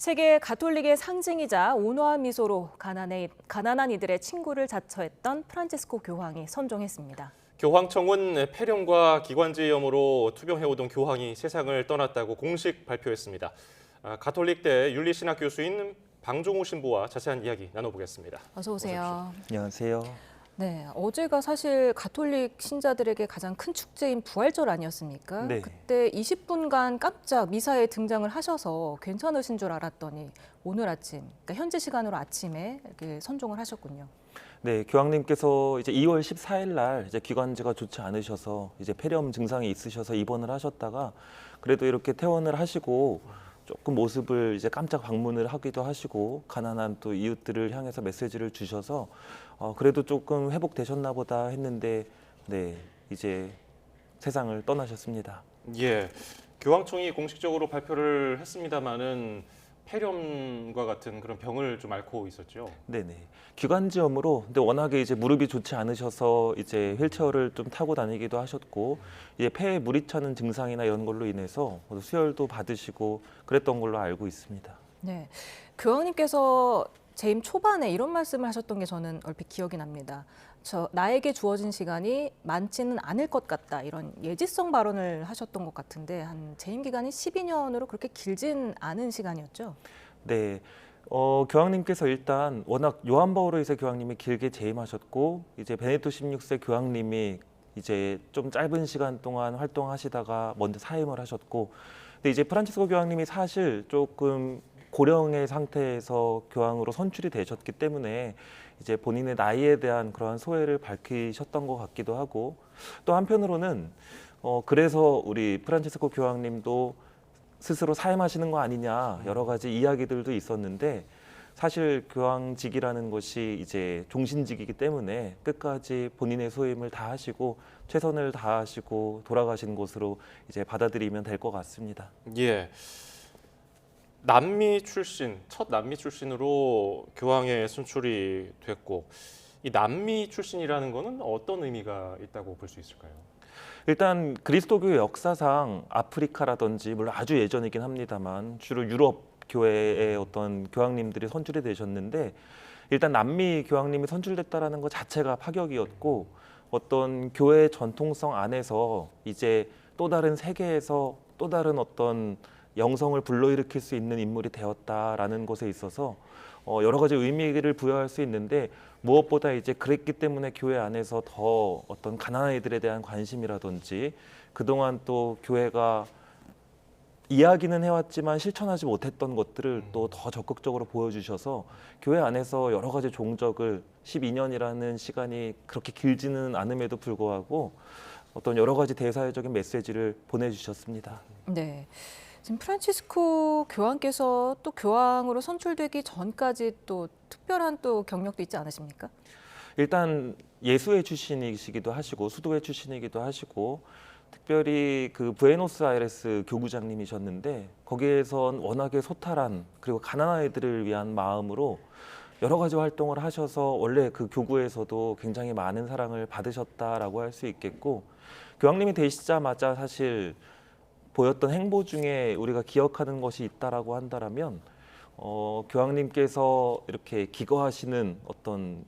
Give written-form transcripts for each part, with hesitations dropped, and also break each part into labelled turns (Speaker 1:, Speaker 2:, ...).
Speaker 1: 세계 가톨릭의 상징이자 온화한 미소로 가난한 이들의 친구를 자처했던 프란치스코 교황이 선종했습니다.
Speaker 2: 교황청은 폐렴과 기관지염으로 투병해오던 교황이 세상을 떠났다고 공식 발표했습니다. 가톨릭대 윤리신학 교수인 방종호 신부와 자세한 이야기 나눠보겠습니다.
Speaker 1: 어서 오세요.
Speaker 3: 안녕하세요.
Speaker 1: 네, 어제가 사실 가톨릭 신자들에게 가장 큰 축제인 부활절 아니었습니까?
Speaker 3: 네.
Speaker 1: 그때 20분간 깜짝 미사에 등장을 하셔서 괜찮으신 줄 알았더니 오늘 아침, 그러니까 현지 시간으로 아침에 이렇게 선종을 하셨군요.
Speaker 3: 네, 교황님께서 이제 2월 14일 날 이제 기관지가 좋지 않으셔서 이제 폐렴 증상이 있으셔서 입원을 하셨다가 그래도 이렇게 퇴원을 하시고 조금 모습을 이제 깜짝 방문을 하기도 하시고 가난한 또 이웃들을 향해서 메시지를 주셔서 그래도 조금 회복되셨나 보다 했는데 네, 이제 세상을 떠나셨습니다.
Speaker 2: 예, 교황청이 공식적으로 발표를 했습니다마는 폐렴과 같은 그런 병을 좀 앓고 있었죠.
Speaker 3: 네네. 기관지염으로 근데 워낙에 이제 무릎이 좋지 않으셔서 이제 휠체어를 좀 타고 다니기도 하셨고 이제 폐에 물이 차는 증상이나 이런 걸로 인해서 수혈도 받으시고 그랬던 걸로 알고 있습니다.
Speaker 1: 네, 교황님께서 재임 초반에 이런 말씀을 하셨던 게 저는 얼핏 기억이 납니다. 나에게 주어진 시간이 많지는 않을 것 같다 이런 예지성 발언을 하셨던 것 같은데 한 재임 기간이 12년으로 그렇게 길진 않은 시간이었죠?
Speaker 3: 네. 교황님께서 일단 워낙 요한 바오로 2세 교황님이 길게 재임하셨고 이제 베네딕토 16세 교황님이 이제 좀 짧은 시간 동안 활동하시다가 먼저 사임을 하셨고 근데 이제 프란치스코 교황님이 사실 조금 고령의 상태에서 교황으로 선출이 되셨기 때문에 이제 본인의 나이에 대한 그러한 소회를 밝히셨던 것 같기도 하고 또 한편으로는 그래서 우리 프란치스코 교황님도 스스로 사임하시는 거 아니냐 여러 가지 이야기들도 있었는데 사실 교황직이라는 것이 이제 종신직이기 때문에 끝까지 본인의 소임을 다 하시고 최선을 다하시고 돌아가신 것으로 이제 받아들이면 될 것 같습니다.
Speaker 2: 예. 남미 출신, 첫 남미 출신으로 교황에 선출이 됐고 이 남미 출신이라는 거는 어떤 의미가 있다고 볼 수 있을까요?
Speaker 3: 일단 그리스도교 역사상 아프리카라든지 물론 아주 예전이긴 합니다만 주로 유럽 교회의 어떤 교황님들이 선출이 되셨는데 일단 남미 교황님이 선출됐다라는 것 자체가 파격이었고 어떤 교회 전통성 안에서 이제 또 다른 세계에서 또 다른 어떤 영성을 불러일으킬 수 있는 인물이 되었다라는 것에 있어서 여러 가지 의미를 부여할 수 있는데 무엇보다 이제 그랬기 때문에 교회 안에서 더 어떤 가난한 이들에 대한 관심이라든지 그동안 또 교회가 이야기는 해왔지만 실천하지 못했던 것들을 또 더 적극적으로 보여주셔서 교회 안에서 여러 가지 종적을 12년이라는 시간이 그렇게 길지는 않음에도 불구하고 어떤 여러 가지 대사회적인 메시지를 보내주셨습니다.
Speaker 1: 네. 지금 프란치스코 교황께서 또 교황으로 선출되기 전까지 또 특별한 또 경력도 있지 않으십니까?
Speaker 3: 일단 예수회 출신이시기도 하시고 수도회 출신이기도 하시고 특별히 그 부에노스아이레스 교구장님이셨는데 거기에선 워낙에 소탈한 그리고 가난한 아이들을 위한 마음으로 여러 가지 활동을 하셔서 원래 그 교구에서도 굉장히 많은 사랑을 받으셨다라고 할 수 있겠고 교황님이 되시자마자 사실 보였던 행보 중에 우리가 기억하는 것이 있다라고 한다면 교황님께서 이렇게 기거하시는 어떤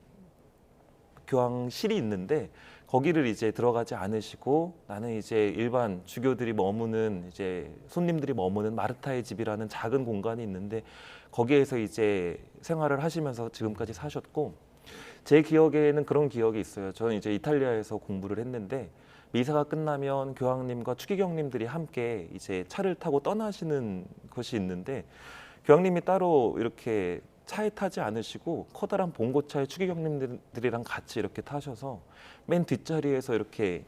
Speaker 3: 교황실이 있는데 거기를 이제 들어가지 않으시고 나는 이제 일반 주교들이 머무는 이제 손님들이 머무는 마르타의 집이라는 작은 공간이 있는데 거기에서 이제 생활을 하시면서 지금까지 사셨고 제 기억에는 그런 기억이 있어요. 저는 이제 이탈리아에서 공부를 했는데 미사가 끝나면 교황님과 추기경님들이 함께 이제 차를 타고 떠나시는 것이 있는데 교황님이 따로 이렇게 차에 타지 않으시고 커다란 봉고차에 추기경님들이랑 같이 이렇게 타셔서 맨 뒷자리에서 이렇게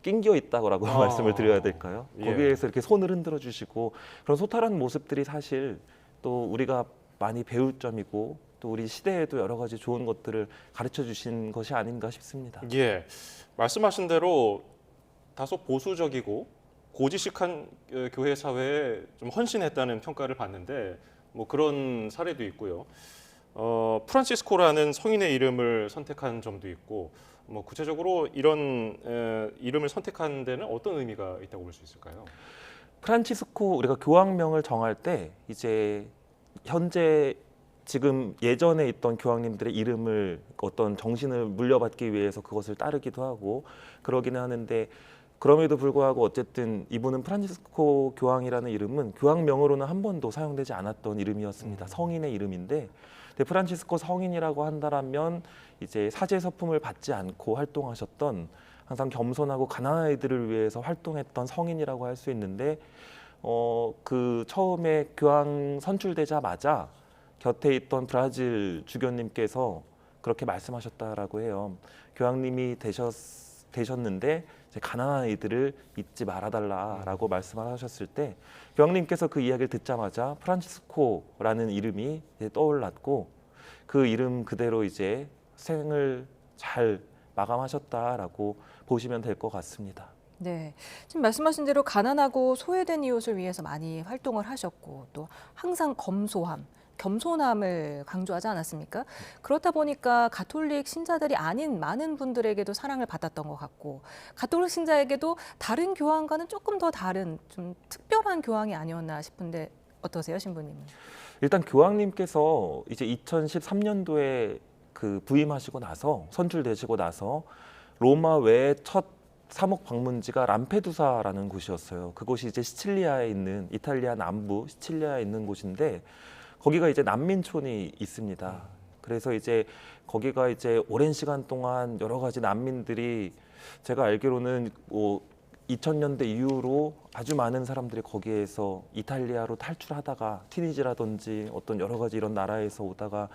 Speaker 3: 낑겨 있다고 말씀을 드려야 될까요?
Speaker 2: 예.
Speaker 3: 거기에서 이렇게 손을 흔들어 주시고 그런 소탈한 모습들이 사실 또 우리가 많이 배울 점이고 또 우리 시대에도 여러 가지 좋은 것들을 가르쳐 주신 것이 아닌가 싶습니다.
Speaker 2: 예, 말씀하신 대로 다소 보수적이고 고지식한 교회 사회에 좀 헌신했다는 평가를 받는데 뭐 그런 사례도 있고요. 프란치스코라는 성인의 이름을 선택한 점도 있고 뭐 구체적으로 이런 이름을 선택한 데는 어떤 의미가 있다고 볼 수 있을까요?
Speaker 3: 프란치스코 우리가 교황명을 정할 때 이제 현재 지금 예전에 있던 교황님들의 이름을 어떤 정신을 물려받기 위해서 그것을 따르기도 하고 그러기는 하는데 그럼에도 불구하고 어쨌든 이분은 프란치스코 교황이라는 이름은 교황명으로는 한 번도 사용되지 않았던 이름이었습니다. 성인의 이름인데 근데 프란치스코 성인이라고 한다면 이제 사제 서품을 받지 않고 활동하셨던 항상 겸손하고 가난한 아이들을 위해서 활동했던 성인이라고 할 수 있는데 그 처음에 교황 선출되자마자 곁에 있던 브라질 주교님께서 그렇게 말씀하셨다라고 해요. 교황님이 되셨는데 이제 가난한 아이들을 잊지 말아달라라고 말씀을 하셨을 때 교황님께서 그 이야기를 듣자마자 프란치스코라는 이름이 이제 떠올랐고 그 이름 그대로 이제 생을 잘 마감하셨다라고 보시면 될 것 같습니다.
Speaker 1: 네, 지금 말씀하신 대로 가난하고 소외된 이웃을 위해서 많이 활동을 하셨고 또 항상 검소함, 겸손함을 강조하지 않았습니까? 그렇다 보니까 가톨릭 신자들이 아닌 많은 분들에게도 사랑을 받았던 것 같고 가톨릭 신자에게도 다른 교황과는 조금 더 다른 좀 특별한 교황이 아니었나 싶은데 어떠세요, 신부님은?
Speaker 3: 일단 교황님께서 이제 2013년도에 그 부임하시고 나서 선출되시고 나서 로마 외에 첫 사목 방문지가 람페두사라는 곳이었어요. 그곳이 이제 시칠리아에 있는 이탈리아 남부 시칠리아에 있는 곳인데 거기가 이제 난민촌이 있습니다. 그래서 이제 거기가 이제 오랜 시간 동안 여러 가지 난민들이 제가 알기로는 2000년대 이후로 아주 많은 사람들이 거기에서 이탈리아로 탈출하다가 튀니지라든지 어떤 여러 가지 이런 나라에서 오다가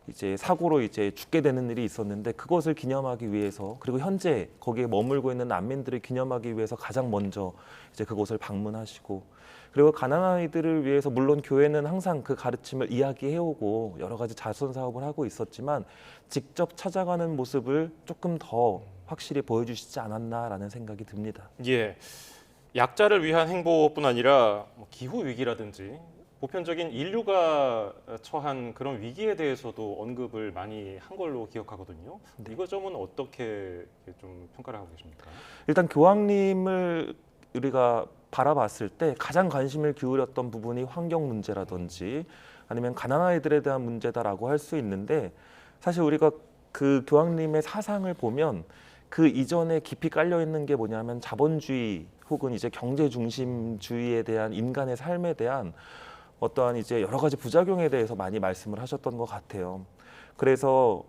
Speaker 3: 이제 사고로 이제 죽게 되는 일이 있었는데 그것을 기념하기 위해서 그리고 현재 거기에 머물고 있는 난민들을 기념하기 위해서 가장 먼저 이제 그곳을 방문하시고 그리고 가난한 아이들을 위해서 물론 교회는 항상 그 가르침을 이야기해오고 여러 가지 자선 사업을 하고 있었지만 직접 찾아가는 모습을 조금 더 확실히 보여주시지 않았나라는 생각이 듭니다.
Speaker 2: 예, 약자를 위한 행보뿐 아니라 기후 위기라든지 보편적인 인류가 처한 그런 위기에 대해서도 언급을 많이 한 걸로 기억하거든요.
Speaker 3: 네.
Speaker 2: 이거 점은 어떻게 좀 평가를 하고 계십니까?
Speaker 3: 일단 교황님을 우리가 바라봤을 때 가장 관심을 기울였던 부분이 환경 문제라든지 아니면 가난한 아이들에 대한 문제다라고 할 수 있는데 사실 우리가 그 교황님의 사상을 보면 그 이전에 깊이 깔려 있는 게 뭐냐면 자본주의 혹은 이제 경제 중심주의에 대한 인간의 삶에 대한 어떠한 이제 여러 가지 부작용에 대해서 많이 말씀을 하셨던 것 같아요. 그래서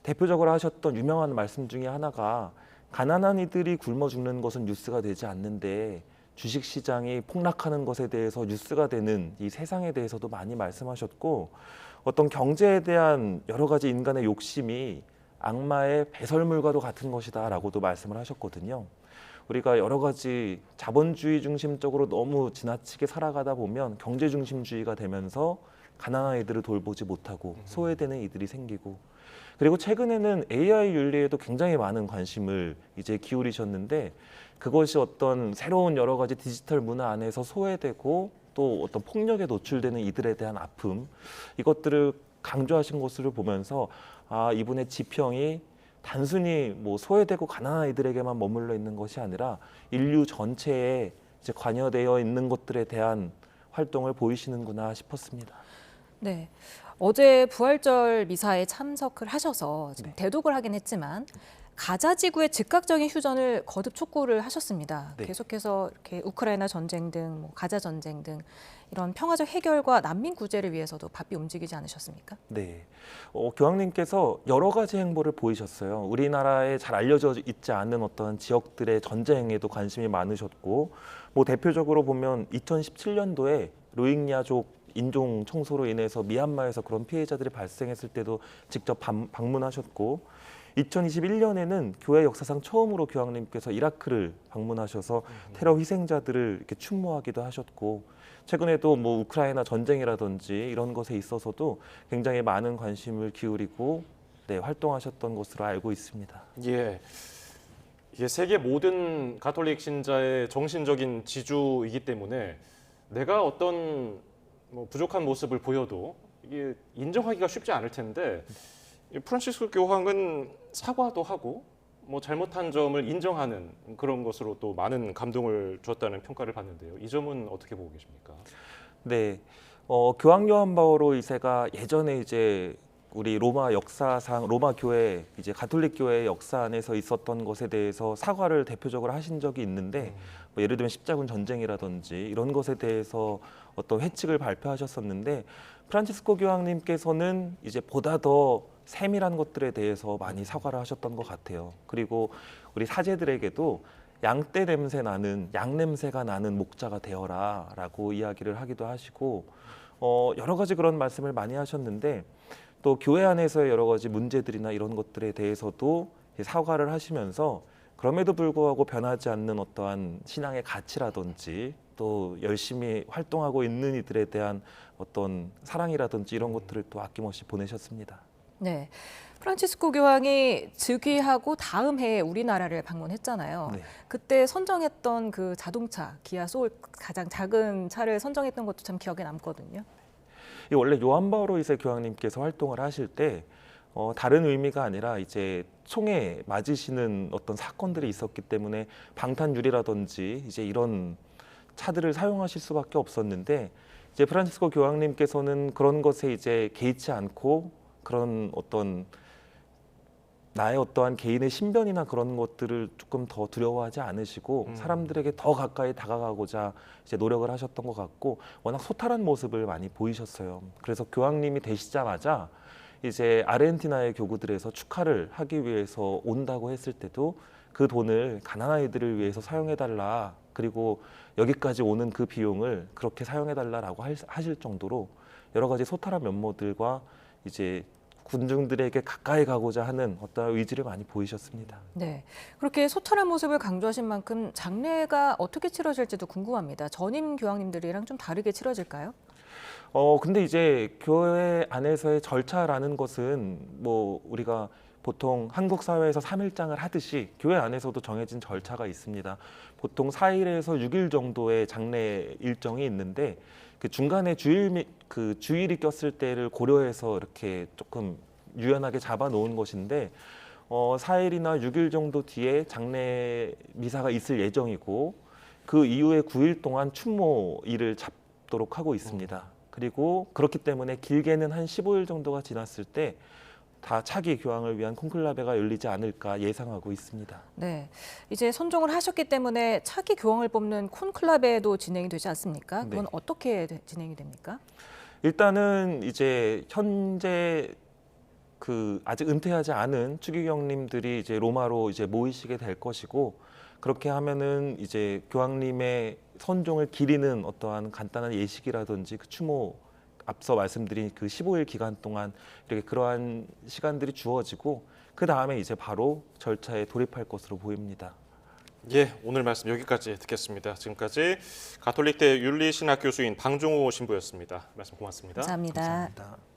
Speaker 3: 대표적으로 하셨던 유명한 말씀 중에 하나가 가난한 이들이 굶어 죽는 것은 뉴스가 되지 않는데 주식 시장이 폭락하는 것에 대해서 뉴스가 되는 이 세상에 대해서도 많이 말씀하셨고 어떤 경제에 대한 여러 가지 인간의 욕심이 악마의 배설물과도 같은 것이다라고도 말씀을 하셨거든요. 우리가 여러 가지 자본주의 중심적으로 너무 지나치게 살아가다 보면 경제 중심주의가 되면서 가난한 이들을 돌보지 못하고 소외되는 이들이 생기고 그리고 최근에는 AI 윤리에도 굉장히 많은 관심을 이제 기울이셨는데 그것이 어떤 새로운 여러 가지 디지털 문화 안에서 소외되고 또 어떤 폭력에 노출되는 이들에 대한 아픔 이것들을 강조하신 것을 보면서 아 이분의 지평이 단순히 뭐 소외되고 가난한 아이들에게만 머물러 있는 것이 아니라 인류 전체에 이제 관여되어 있는 것들에 대한 활동을 보이시는구나 싶었습니다.
Speaker 1: 네. 어제 부활절 미사에 참석을 하셔서 지금
Speaker 3: 네.
Speaker 1: 대독을 하긴 했지만 가자 지구의 즉각적인 휴전을 거듭 촉구를 하셨습니다.
Speaker 3: 네.
Speaker 1: 계속해서 이렇게 우크라이나 전쟁 등 뭐 가자 전쟁 등 이런 평화적 해결과 난민 구제를 위해서도 바삐 움직이지 않으셨습니까?
Speaker 3: 네, 교황님께서 여러 가지 행보를 보이셨어요. 우리나라에 잘 알려져 있지 않은 어떤 지역들의 전쟁에도 관심이 많으셨고, 뭐 대표적으로 보면 2017년도에 로힝야족 인종 청소로 인해서 미얀마에서 그런 피해자들이 발생했을 때도 직접 방문하셨고, 2021년에는 교회 역사상 처음으로 교황님께서 이라크를 방문하셔서 테러 희생자들을 이렇게 추모하기도 하셨고, 최근에도 뭐 우크라이나 전쟁이라든지 이런 것에 있어서도 굉장히 많은 관심을 기울이고 활동하셨던 것으로 알고 있습니다.
Speaker 2: 예, 이게 세계 모든 가톨릭 신자의 정신적인 지주이기 때문에 내가 어떤 뭐 부족한 모습을 보여도 이게 인정하기가 쉽지 않을 텐데 프란시스코 교황은 사과도 하고 뭐 잘못한 점을 인정하는 그런 것으로 또 많은 감동을 주었다는 평가를 받는데요. 이 점은 어떻게 보고 계십니까?
Speaker 3: 네, 교황 요한 바오로 2세가 예전에 이제 우리 로마 역사상 로마 교회 이제 가톨릭 교회의 역사 안에서 있었던 것에 대해서 사과를 대표적으로 하신 적이 있는데 뭐 예를 들면 십자군 전쟁이라든지 이런 것에 대해서 어떤 회칙을 발표하셨었는데 프란치스코 교황님께서는 이제 보다 더 세밀한 것들에 대해서 많이 사과를 하셨던 것 같아요. 그리고 우리 사제들에게도 양떼 냄새 나는 양 냄새가 나는 목자가 되어라라고 이야기를 하기도 하시고 여러 가지 그런 말씀을 많이 하셨는데 또 교회 안에서의 여러 가지 문제들이나 이런 것들에 대해서도 사과를 하시면서 그럼에도 불구하고 변하지 않는 어떠한 신앙의 가치라든지 또 열심히 활동하고 있는 이들에 대한 어떤 사랑이라든지 이런 것들을 또 아낌없이 보내셨습니다.
Speaker 1: 네. 프란치스코 교황이 즉위하고 다음 해에 우리나라를 방문했잖아요.
Speaker 3: 네.
Speaker 1: 그때 선정했던 그 자동차, 기아 소울 가장 작은 차를 선정했던 것도 참 기억에 남거든요.
Speaker 3: 이 원래 요한 바오로 2세 교황님께서 활동을 하실 때 다른 의미가 아니라 이제 총에 맞으시는 어떤 사건들이 있었기 때문에 방탄유리라든지 이제 이런 차들을 사용하실 수밖에 없었는데 이제 프란치스코 교황님께서는 그런 것에 이제 개의치 않고 그런 어떤 나의 어떠한 개인의 신변이나 그런 것들을 조금 더 두려워하지 않으시고 사람들에게 더 가까이 다가가고자 이제 노력을 하셨던 것 같고 워낙 소탈한 모습을 많이 보이셨어요. 그래서 교황님이 되시자마자 이제 아르헨티나의 교구들에서 축하를 하기 위해서 온다고 했을 때도 그 돈을 가난한 아이들을 위해서 사용해달라. 그리고 여기까지 오는 그 비용을 그렇게 사용해달라라고 하실 정도로 여러 가지 소탈한 면모들과 이제 군중들에게 가까이 가고자 하는 어떤 의지를 많이 보이셨습니다.
Speaker 1: 네. 그렇게 소탈한 모습을 강조하신 만큼 장례가 어떻게 치러질지도 궁금합니다. 전임 교황님들이랑 좀 다르게 치러질까요?
Speaker 3: 근데 이제 교회 안에서의 절차라는 것은 뭐 우리가 보통 한국 사회에서 3일장을 하듯이 교회 안에서도 정해진 절차가 있습니다. 보통 4일에서 6일 정도의 장례 일정이 있는데 그 중간에 주일이 꼈을 때를 고려해서 이렇게 조금 유연하게 잡아 놓은 것인데 4일이나 6일 정도 뒤에 장례 미사가 있을 예정이고 그 이후에 9일 동안 추모일을 잡도록 하고 있습니다. 그리고 그렇기 때문에 길게는 한 15일 정도가 지났을 때 다 차기 교황을 위한 콘클라베가 열리지 않을까 예상하고 있습니다.
Speaker 1: 네. 이제 선종을 하셨기 때문에 차기 교황을 뽑는 콘클라베도 진행이 되지 않습니까? 그건
Speaker 3: 네.
Speaker 1: 어떻게 진행이 됩니까?
Speaker 3: 일단은 이제 현재 그 아직 은퇴하지 않은 추기경님들이 이제 로마로 이제 모이시게 될 것이고 그렇게 하면은 이제 교황님의 선종을 기리는 어떠한 간단한 예식이라든지 그 추모 앞서 말씀드린 그 15일 기간 동안 이렇게 그러한 시간들이 주어지고 그 다음에 이제 바로 절차에 돌입할 것으로 보입니다.
Speaker 2: 예, 오늘 말씀 여기까지 듣겠습니다. 지금까지 가톨릭대 윤리신학 교수인 방종호 신부였습니다. 말씀 고맙습니다.
Speaker 1: 감사합니다.
Speaker 3: 감사합니다.